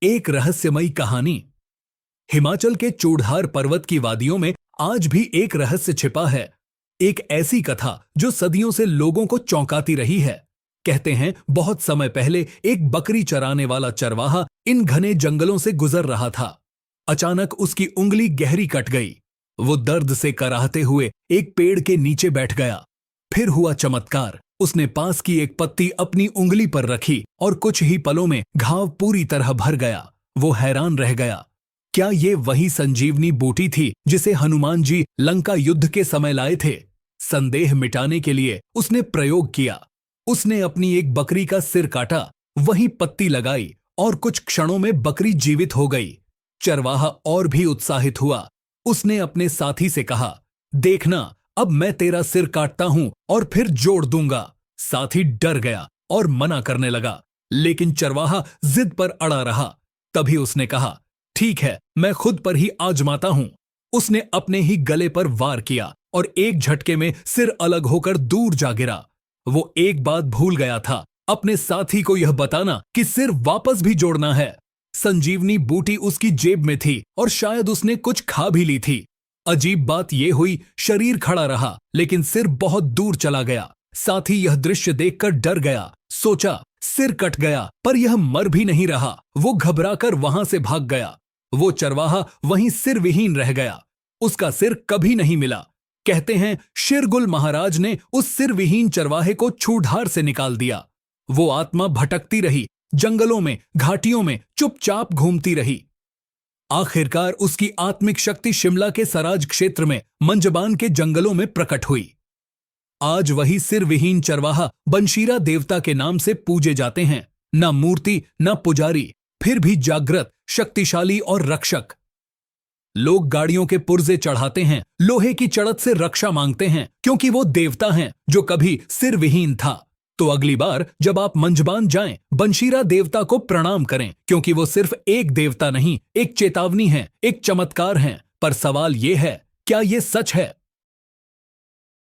एक रहस्यमयी कहानी। हिमाचल के चूढ़ार पर्वत की वादियों में आज भी एक रहस्य छिपा है। एक ऐसी कथा जो सदियों से लोगों को चौंकाती रही है। कहते हैं बहुत समय पहले एक बकरी चराने वाला चरवाहा इन घने जंगलों से गुजर रहा था। अचानक उसकी उंगली गहरी कट गई। वो दर्द से कराहते हुए एक पेड़ के नीचे बैठ गया। फिर हुआ चमत्कार। उसने पास की एक पत्ती अपनी उंगली पर रखी और कुछ ही पलों में घाव पूरी तरह भर गया। वो हैरान रह गया। क्या ये वही संजीवनी बूटी थी जिसे हनुमान जी लंका युद्ध के समय लाए थे? संदेह मिटाने के लिए उसने प्रयोग किया। उसने अपनी एक बकरी का सिर काटा, वहीं पत्ती लगाई और कुछ क्षणों में बकरी जीवित हो गई। चरवाहा और भी उत्साहित हुआ। उसने अपने साथी से कहा, देखना, अब मैं तेरा सिर काटता हूं और फिर जोड़ दूंगा। साथी डर गया और मना करने लगा, लेकिन चरवाहा जिद पर अड़ा रहा। तभी उसने कहा, ठीक है, मैं खुद पर ही आजमाता हूं। उसने अपने ही गले पर वार किया और एक झटके में सिर अलग होकर दूर जा गिरा। वो एक बात भूल गया था, अपने साथी को यह बताना कि सिर वापस भी जोड़ना है। संजीवनी बूटी उसकी जेब में थी और शायद उसने कुछ खा भी ली थी। अजीब बात यह हुई, शरीर खड़ा रहा लेकिन सिर बहुत दूर चला गया। साथी यह दृश्य देखकर डर गया। सोचा, सिर कट गया पर यह मर भी नहीं रहा। वो घबराकर वहां से भाग गया। वो चरवाहा वहीं सिर विहीन रह गया। उसका सिर कभी नहीं मिला। कहते हैं शेरगुल महाराज ने उस सिर विहीन चरवाहे को छूढ़ार से निकाल दिया। वो आत्मा भटकती रही, जंगलों में, घाटियों में चुपचाप घूमती रही। आखिरकार उसकी आत्मिक शक्ति शिमला के सराज क्षेत्र में मंजबान के जंगलों में प्रकट हुई। आज वही सिर विहीन चरवाहा बंशीरा देवता के नाम से पूजे जाते हैं। न मूर्ति न पुजारी, फिर भी जागृत, शक्तिशाली और रक्षक। लोग गाड़ियों के पुर्जे चढ़ाते हैं, लोहे की चड़त से रक्षा मांगते हैं, क्योंकि वो देवता हैं जो कभी सिर विहीन था। तो अगली बार जब आप मंजबान जाएं, बंशीरा देवता को प्रणाम करें, क्योंकि वो सिर्फ एक देवता नहीं, एक चेतावनी है, एक चमत्कार है। पर सवाल ये है, क्या ये सच है?